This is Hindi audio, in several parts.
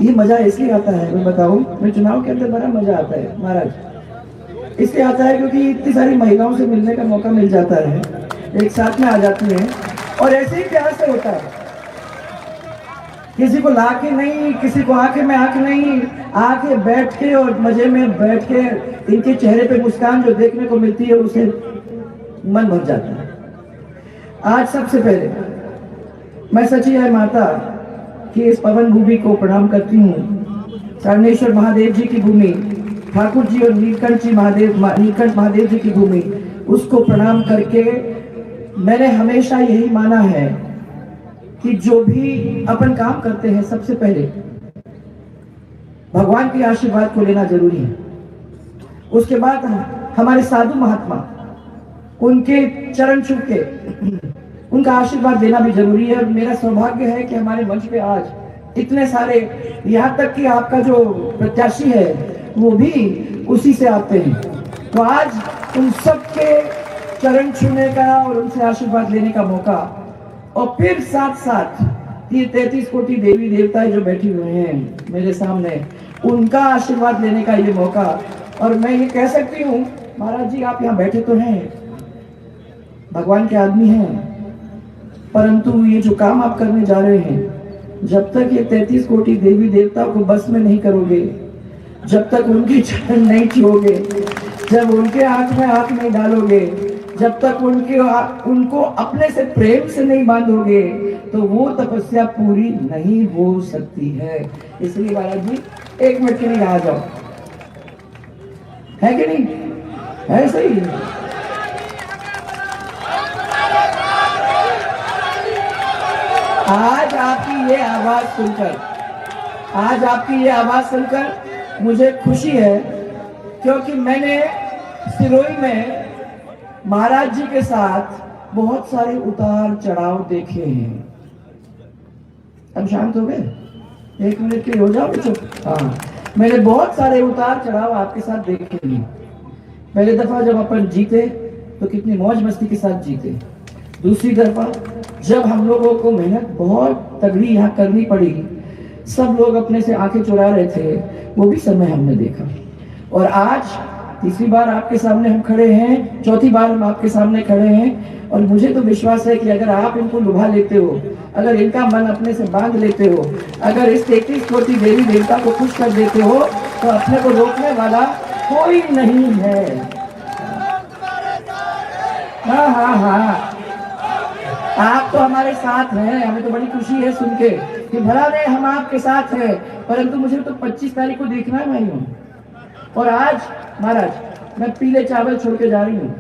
ये मजा इसलिए आता है, मैं बताऊं, मैं चुनाव के अंदर बड़ा मजा आता है महाराज। इसलिए आता है क्योंकि इतनी सारी महिलाओं से मिलने का मौका मिल जाता है, एक साथ में आ जाती हैं और ऐसे ही प्यार से होता है। किसी को ला के नहीं, किसी को आके में आके नहीं, आके बैठ के और मजे में बैठ के इनके चेहरे पे मुस्कान जो देखने को मिलती है उसे मन भर जाता है। आज सबसे पहले मैं सची है माता कि इस पवन भूमि को प्रणाम करती हूँ। सारणेश्वर महादेव जी की भूमि, ठाकुर जी और नीलकंठ महादेव जी की भूमि, उसको प्रणाम करके मैंने हमेशा यही माना है कि जो भी अपन काम करते हैं सबसे पहले भगवान के आशीर्वाद को लेना जरूरी है। उसके बाद हमारे साधु महात्मा, उनके चरण छू के उनका आशीर्वाद लेना भी जरूरी है। और मेरा सौभाग्य है कि हमारे मंच पे आज इतने सारे, यहाँ तक कि आपका जो प्रत्याशी है वो भी उसी से आते हैं। तो आज उन सबके चरण छूने का और उनसे आशीर्वाद लेने का मौका, और फिर साथ साथ ये 33 कोटि देवी देवता जो बैठे हुए हैं मेरे सामने, उनका आशीर्वाद लेने का ये मौका। और मैं ये कह सकती हूँ महाराज जी, आप यहाँ बैठे तो हैं, भगवान के आदमी हैं, परंतु ये जो काम आप करने जा रहे हैं, जब तक ये 33 कोटि देवी देवता को बस में नहीं करोगे, जब तक उनके चरण नहीं छुओगे, जब उनके आंख में आंख नहीं डालोगे, जब तक उनको अपने से प्रेम से नहीं बांधोगे, तो वो तपस्या पूरी नहीं हो सकती है। इसलिए महाराज जी, 1 मिनट के लिए आ जाओ, है कि नहीं? है सही? आज आपकी ये आवाज सुनकर मुझे खुशी है, क्योंकि मैंने सिरोही में महाराज जी के साथ बहुत सारे उतार चढ़ाव देखे हैं। अब शांत हो गए? 1 मिनट के हो जाओ चुप। हाँ, मैंने बहुत सारे उतार चढ़ाव आपके साथ देखे हैं। पहले दफा जब अपन जीते तो कितनी मौज मस्ती के साथ जीते। दूसरी दफा जब हम लोगों को मेहनत बहुत तगड़ी यहाँ करनी पड़ी, सब लोग अपने से आंखें चुरा रहे थे, वो भी समय हमने देखा। और आज तीसरी बार आपके सामने हम खड़े हैं, चौथी बार हम आपके सामने खड़े हैं, और मुझे तो विश्वास है कि अगर आप इनको लुभा लेते हो, अगर इनका मन अपने से बांध लेते हो, अगर इस 33 कोटि देवी देवता को खुश कर देते हो, तो अपने को रोकने वाला कोई नहीं है। हाँ हाँ हाँ, आप तो हमारे साथ हैं, हमें तो बड़ी खुशी है सुन के कि भला नहीं हम आपके साथ हैं, परंतु मुझे तो 25 तारीख को देखना है भाइयों। और आज महाराज मैं पीले चावल छोड़ के जा रही हूँ।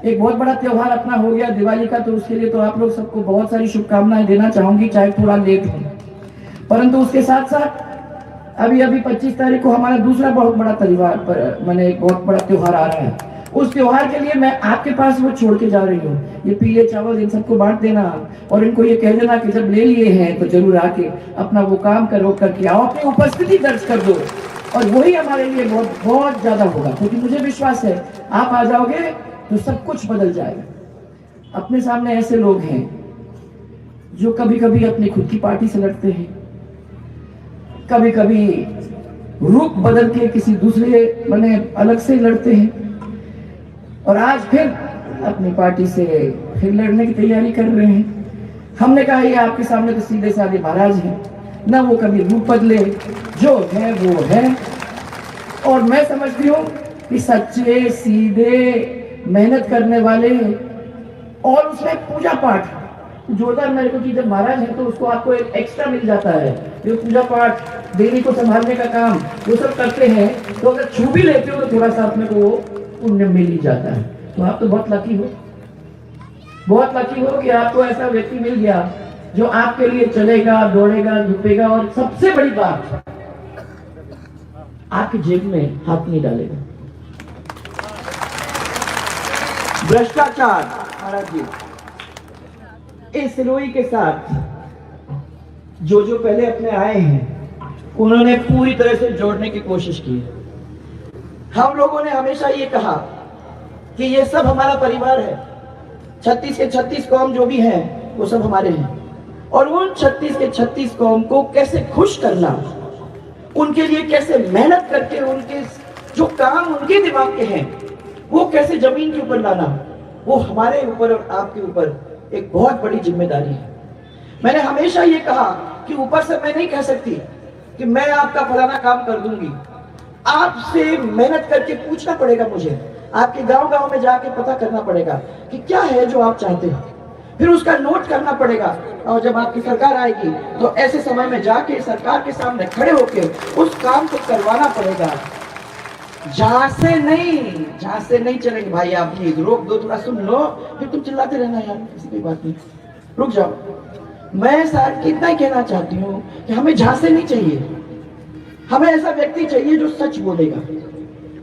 एक बहुत बड़ा त्योहार अपना हो गया दिवाली का, तो उसके लिए तो आप लोग सबको बहुत सारी शुभकामनाएं देना चाहूंगी, चाहे थोड़ा लेट हो, परंतु उसके साथ साथ अभी 25 तारीख को हमारा दूसरा बहुत बड़ा एक बहुत बड़ा त्योहार आ रहा है। उस त्योहार के लिए मैं आपके पास वो छोड़ के जा रही हूँ। ये पीले चावल इन सबको बांट देना, और इनको ये कह देना कि जब ले लिए हैं तो जरूर आके अपना वो काम करके आओ, अपनी उपस्थिति दर्ज कर दो, और वही हमारे लिए बहुत बहुत ज्यादा होगा। क्योंकि मुझे विश्वास है आप आ जाओगे तो सब कुछ बदल जाएगा। अपने सामने ऐसे लोग हैं जो कभी कभी अपनी खुद की पार्टी से लड़ते हैं, कभी कभी रूप बदल के किसी दूसरे अलग से लड़ते हैं, और आज फिर अपनी पार्टी से फिर लड़ने की तैयारी कर रहे हैं। हमने कहा ये आपके सामने तो सीधे साधे महाराज हैं, ना वो कभी रूप बदले, जो है वो है। और मैं समझती हूँ कि सच्चे सीधे मेहनत करने वाले, और उसमें पूजा पाठ जोरदार मेरे को कि जब महाराज है तो उसको आपको एक एक्स्ट्रा मिल जाता है, जो पूजा पाठ देवी को संभालने का काम वो सब करते हैं, तो अगर छू भी लेते हो तो थोड़ा सा अपने को पुण्य मिल ही जाता है। तो आप तो बहुत लकी हो कि आपको ऐसा व्यक्ति मिल गया जो आपके लिए चलेगा, दौड़ेगा, झुकेगा, और सबसे बड़ी बात, आपकी जेब में हाथ नहीं डालेगा। भ्रष्टाचार महाराज जी, इस सिरोही के साथ जो पहले अपने आए हैं उन्होंने पूरी तरह से जोड़ने की कोशिश की। हम लोगों ने हमेशा ये कहा कि ये सब हमारा परिवार है, 36 के 36 कौम जो भी हैं वो सब हमारे हैं, और उन 36 के 36 कौम को कैसे खुश करना उनके लिए कैसे मेहनत करके उनके जो काम उनके दिमाग के हैं वो कैसे जमीन के ऊपर लाना, वो हमारे ऊपर और आपके ऊपर एक बहुत बड़ी जिम्मेदारी है। मैंने हमेशा ये कहा कि ऊपर से मैं नहीं कह सकती कि मैं आपका फलाना काम कर दूंगी, आपसे मेहनत करके पूछना पड़ेगा, मुझे आपके गांव गांव में जाके पता करना पड़ेगा कि क्या है जो आप चाहते हो, फिर उसका नोट करना पड़ेगा, और जब आपकी सरकार आएगी तो ऐसे समय में जाके सरकार के सामने खड़े होके उस काम को करवाना पड़ेगा। जहां से नहीं चलेंगे भाई। आप प्लीज रोक दो, थोड़ा सुन लो, फिर तुम चिल्लाते रहना यार, किसी की बात नहीं, रुक जाओ। मैं साथ इतना ही कहना चाहती हूँ कि हमें झांसे नहीं चाहिए, हमें ऐसा व्यक्ति चाहिए जो सच बोलेगा,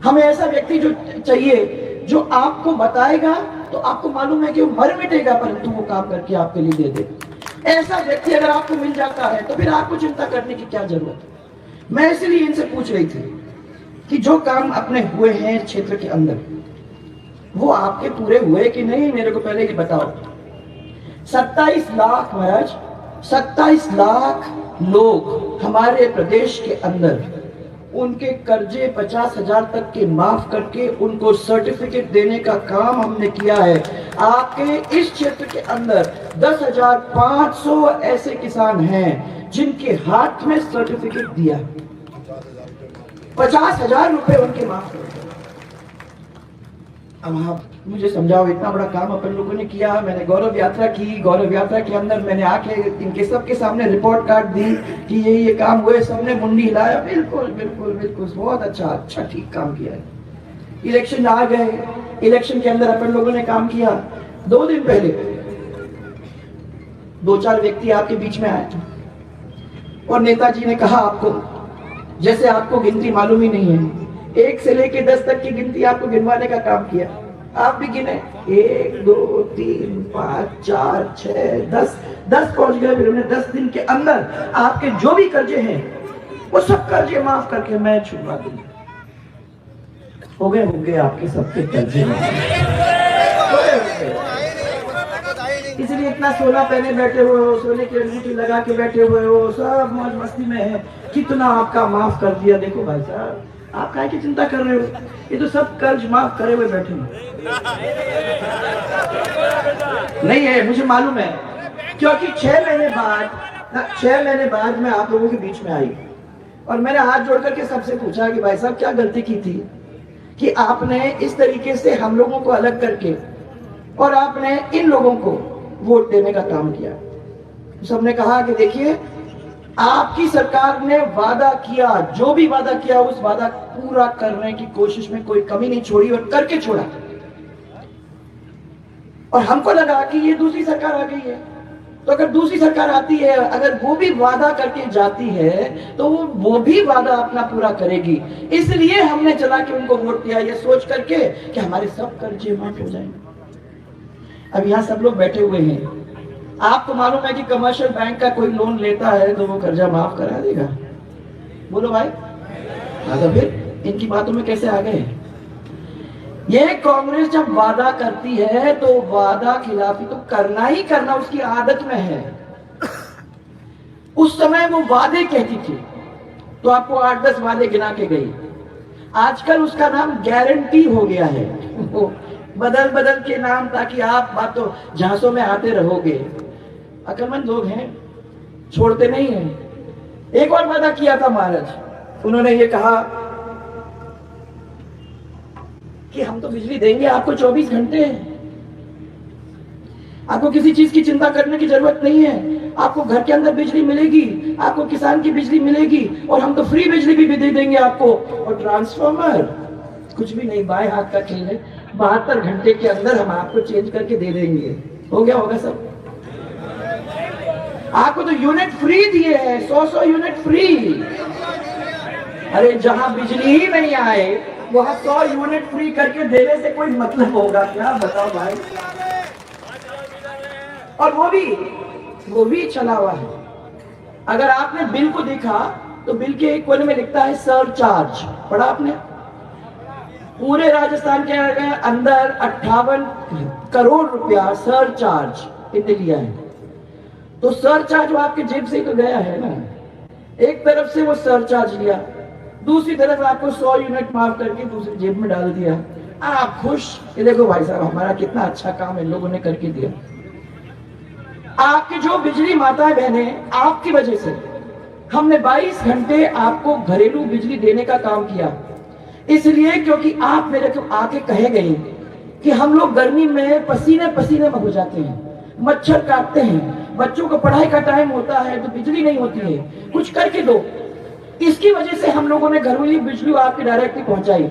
हमें ऐसा व्यक्ति जो चाहिए जो आपको बताएगा तो आपको मालूम है कि वो मर मिटेगा परंतु वो काम करके आपके लिए दे दे। ऐसा व्यक्ति अगर आपको मिल जाता है तो फिर आपको चिंता करने की क्या जरूरत है। मैं इसलिए इनसे पूछ रही थी कि जो काम अपने हुए हैं क्षेत्र के अंदर वो आपके पूरे हुए कि नहीं, मेरे को पहले ये बताओ। 27 लाख महाराज, 27 लाख लोग हमारे प्रदेश के अंदर उनके कर्जे 50,000 तक के माफ करके उनको सर्टिफिकेट देने का काम हमने किया है। आपके इस क्षेत्र के अंदर 10,500 ऐसे किसान हैं जिनके हाथ में सर्टिफिकेट दिया, 50,000 रुपए उनके माफ कर। अब आप मुझे समझाओ, इतना बड़ा काम अपन लोगों ने किया। मैंने गौरव यात्रा की, गौरव यात्रा के अंदर मैंने आके इनके सबके सामने रिपोर्ट कार्ड दी कि ये काम हुए, सबने मुंडी हिलाया, बिल्कुल बिल्कुल बिल्कुल बहुत अच्छा ठीक काम किया है। इलेक्शन आ गए, इलेक्शन के अंदर अपन लोगों ने काम किया। 2 दिन पहले 2-4 व्यक्ति आपके बीच में आए और नेताजी ने कहा आपको, जैसे आपको गिनती मालूम ही नहीं है, 1 से लेके 10 तक की गिनती आपको गिनवाने का काम किया। आप भी गिने, 1 2 3 5 4 6 10 पहुंच गए। फिर उन्हें 10 दिन के अंदर आपके जो भी कर्जे हैं वो सब कर्जे माफ करके मैं छुड़वा दूंगा। हो गए आपके सबके कर्जे। इसलिए इतना सोना पहने बैठे हुए हो, सोने की अंगूठी लगा के बैठे हुए हो, सब मौज मस्ती में है, कितना आपका माफ कर दिया। देखो भाई साहब, आप काहे की चिंता कर रहे हो, ये तो सब कर्ज माफ करे हुए बैठे नहीं है, मुझे मालूम है, क्योंकि 6 महीने बाद मैं आप लोगों के बीच में आई और मैंने हाथ जोड़ करके सबसे पूछा कि भाई साहब क्या गलती की थी कि आपने इस तरीके से हम लोगों को अलग करके और आपने इन लोगों को वोट देने का काम किया। सबने कहा कि देखिए, आपकी सरकार ने वादा किया, जो भी वादा किया उस वादा पूरा करने की कोशिश में कोई कमी नहीं छोड़ी और करके छोड़ा। और हमको लगा कि ये दूसरी सरकार आ गई है, तो अगर दूसरी सरकार आती है, अगर वो भी वादा करके जाती है तो वो भी वादा अपना पूरा करेगी। इसलिए हमने चला के उनको वोट दिया, ये सोच करके कि हमारे सब कर्जे माफ हो जाएंगे। अब यहाँ सब लोग बैठे हुए हैं, आपको मालूम है कि कमर्शियल बैंक का कोई लोन लेता है तो वो कर्जा माफ करा देगा? बोलो भाई। हाँ, तो फिर इनकी बातों में कैसे आ गए? ये कांग्रेस जब वादा करती है तो वादा खिलाफी तो करना ही करना उसकी आदत में है। उस समय वो वादे कहती थी तो आपको 8-10 वादे गिना के गई। आजकल उसका नाम गारंटी हो गया है, बदल के नाम, ताकि आप बातों झांसों में आते रहोगे। अकलमंद लोग हैं, छोड़ते नहीं हैं। एक और वादा किया था महाराज, उन्होंने ये कहा कि हम तो बिजली देंगे आपको 24 घंटे, आपको किसी चीज की चिंता करने की जरूरत नहीं है, आपको घर के अंदर बिजली मिलेगी, आपको किसान की बिजली मिलेगी और हम तो फ्री बिजली भी दे देंगे आपको। और ट्रांसफार्मर कुछ भी नहीं, बाएं हाथ का खेल है, 72 घंटे के अंदर हम आपको चेंज करके दे देंगे। हो गया होगा सब। आपको तो यूनिट फ्री दिए हैं, 100 यूनिट फ्री। अरे जहां बिजली ही नहीं आए वहां 100 यूनिट फ्री करके देने से कोई मतलब होगा क्या? बताओ भाई। और वो भी चला हुआ है। अगर आपने बिल को देखा तो बिल के एक कोने में लिखता है सरचार्ज, पढ़ा आपने? पूरे राजस्थान के अंदर 58 करोड़ रुपया सरचार्ज इतने लिया है। तो सरचार्ज वो आपके जेब से ही तो गया है ना। एक तरफ से वो सरचार्ज लिया, दूसरी तरफ आपको 100 यूनिट माफ करके दूसरी जेब में डाल दिया। आप खुश कि देखो भाई साहब हमारा कितना अच्छा काम इन लोगों ने करके दिया। आपकी जो बिजली माताएं बहनें, आपकी वजह से हमने 22 घंटे आपको घरेलू बिजली देने का काम किया, इसलिए क्योंकि आप मेरे को आके कहे गए कि हम लोग गर्मी में पसीने पसीने में हो जाते हैं, मच्छर काटते हैं, बच्चों को पढ़ाई का टाइम होता है तो बिजली नहीं होती है, कुछ करके दो। इसकी वजह से हम लोगों ने घरेलू बिजली आपकी डायरेक्टली पहुंचाई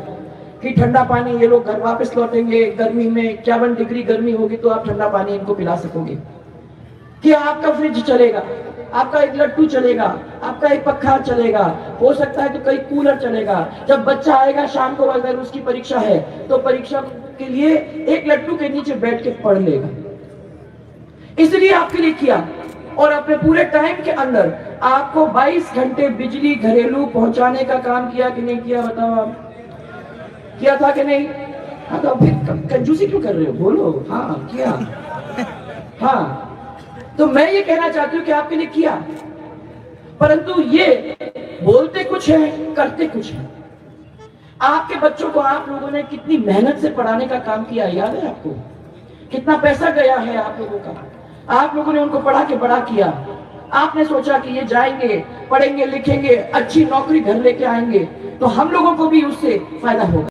कि ठंडा पानी ये लोग घर वापस लौटेंगे, गर्मी में 51 डिग्री गर्मी होगी तो आप ठंडा पानी इनको पिला सकोगे, कि आपका फ्रिज चलेगा, आपका एक लट्टू चलेगा, आपका एक पक्खा चलेगा, हो सकता है तो कई कूलर चलेगा। जब बच्चा आएगा शाम को अगर उसकी परीक्षा है तो परीक्षा के लिए एक लट्टू के नीचे बैठ के पढ़ लेगा। इसलिए आपके लिए किया, और अपने पूरे टाइम के अंदर आपको 22 घंटे बिजली घरेलू पहुंचाने का काम किया कि नहीं किया, बताओ आप? किया था कि नहीं? हाँ, तो फिर कंजूसी क्यों कर रहे हो, बोलो। हाँ किया। हाँ, तो मैं ये कहना चाहती हूँ कि आपके लिए किया, परंतु ये बोलते कुछ है करते कुछ है। आपके बच्चों को आप लोगों ने कितनी मेहनत से पढ़ाने का काम किया, याद है आपको? कितना पैसा गया है आप लोगों का, आप लोगों ने उनको पढ़ा के बड़ा किया। आपने सोचा कि ये जाएंगे, पढ़ेंगे, लिखेंगे, अच्छी नौकरी घर लेके आएंगे, तो हम लोगों को भी उससे फायदा होगा।